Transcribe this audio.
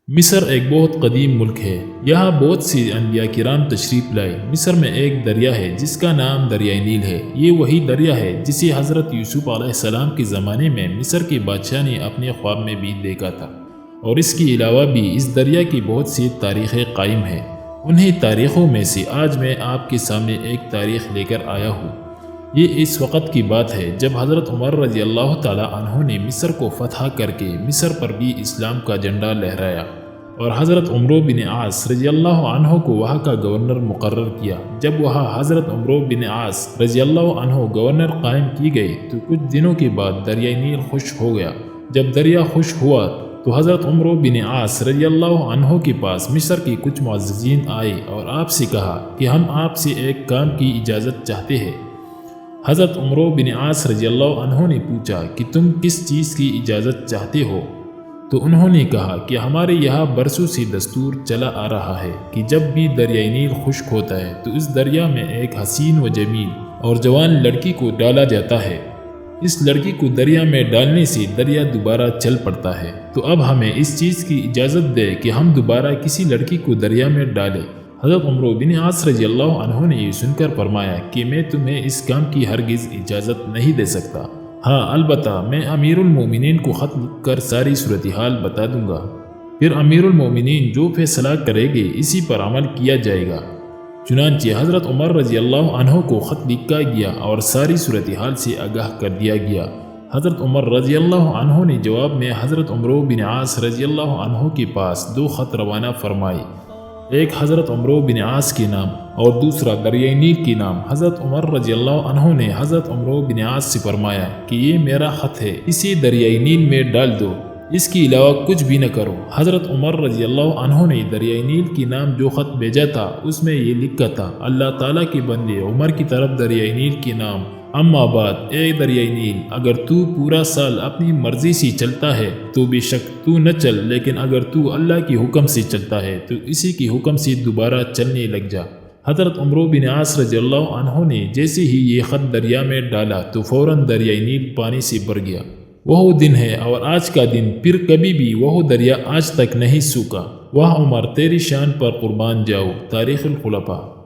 مصر ایک بہت قدیم ملک ہے۔ یہاں بہت سی انبیاء کرام تشریف لائے۔ مصر میں ایک دریا ہے جس کا نام دریائے نیل ہے۔ یہ وہی دریا ہے جسے حضرت یوسف علیہ السلام کے زمانے میں مصر کے بادشاہ نے اپنے خواب میں بھی دیکھا تھا، اور اس کے علاوہ بھی اس دریا کی بہت سی تاریخیں قائم ہیں۔ انہیں تاریخوں میں سے آج میں آپ کے سامنے ایک تاریخ لے کر آیا ہوں۔ یہ اس وقت کی بات ہے جب حضرت عمر رضی اللہ تعالی عنہ نے مصر کو فتح کر کے مصر پر بھی اسلام کا جھنڈا لہرایا، اور حضرت عمرو بن عاص رضی اللہ عنہ کو وہاں کا گورنر مقرر کیا۔ جب وہاں حضرت عمرو بن عاص رضی اللہ عنہ گورنر قائم کی گئی تو کچھ دنوں کے بعد دریائے نیل خشک ہو گیا۔ جب دریا خشک ہوا تو حضرت عمرو بن عاص رضی اللہ عنہ کے پاس مصر کے کچھ معززین آئے اور آپ سے کہا کہ ہم آپ سے ایک کام کی اجازت چاہتے ہیں۔ حضرت عمرو بن عاص رضی اللہ عنہ نے پوچھا کہ تم کس چیز کی اجازت چاہتے ہو؟ تو انہوں نے کہا کہ ہمارے یہاں برسوں سے دستور چلا آ رہا ہے کہ جب بھی دریائے نیل خشک ہوتا ہے تو اس دریا میں ایک حسین و جمیل اور جوان لڑکی کو ڈالا جاتا ہے۔ اس لڑکی کو دریا میں ڈالنے سے دریا دوبارہ چل پڑتا ہے، تو اب ہمیں اس چیز کی اجازت دے کہ ہم دوبارہ کسی لڑکی کو دریا میں ڈالیں۔ حضرت عمرو بن عاص رضی اللہ عنہ نے یہ سن کر فرمایا کہ میں تمہیں اس کام کی ہرگز اجازت نہیں دے سکتا، ہاں البتہ میں امیر المومنین کو خط لکھ کر ساری صورتحال بتا دوں گا، پھر امیر المومنین جو فیصلہ کرے گے اسی پر عمل کیا جائے گا۔ چنانچہ حضرت عمر رضی اللہ عنہ کو خط لکھا گیا اور ساری صورتحال سے آگاہ کر دیا گیا۔ حضرت عمر رضی اللہ عنہ نے جواب میں حضرت عمرو بن عاص رضی اللہ عنہ کے پاس 2 خط روانہ فرمائے، ایک حضرت عمرو بن عاص کے نام اور دوسرا دریائے نیل کے نام۔ حضرت عمر رضی اللہ عنہ نے حضرت عمرو بن عاص سے فرمایا کہ یہ میرا خط ہے، اسے دریائے نیل میں ڈال دو، اس کے علاوہ کچھ بھی نہ کرو۔ حضرت عمر رضی اللہ عنہ نے دریائے نیل کے نام جو خط بھیجا تھا اس میں یہ لکھا تھا، اللہ تعالیٰ کے بندے عمر کی طرف دریائے نیل کے نام، اما بعد اے دریائے نیل، اگر تو پورا سال اپنی مرضی سے چلتا ہے تو بے شک تو نہ چل، لیکن اگر تو اللہ کے حکم سے چلتا ہے تو اسی کے حکم سے دوبارہ چلنے لگ جا۔ حضرت عمرو بن عاص رضی اللہ عنہ نے جیسے ہی یہ خط دریا میں ڈالا تو فوراً دریائے نیل پانی سے بھر گیا۔ وہ دن ہے اور آج کا دن، پھر کبھی بھی وہ دریا آج تک نہیں سوکھا۔ واہ عمر، تیری شان پر قربان جاؤ۔ تاریخ الخلفاء۔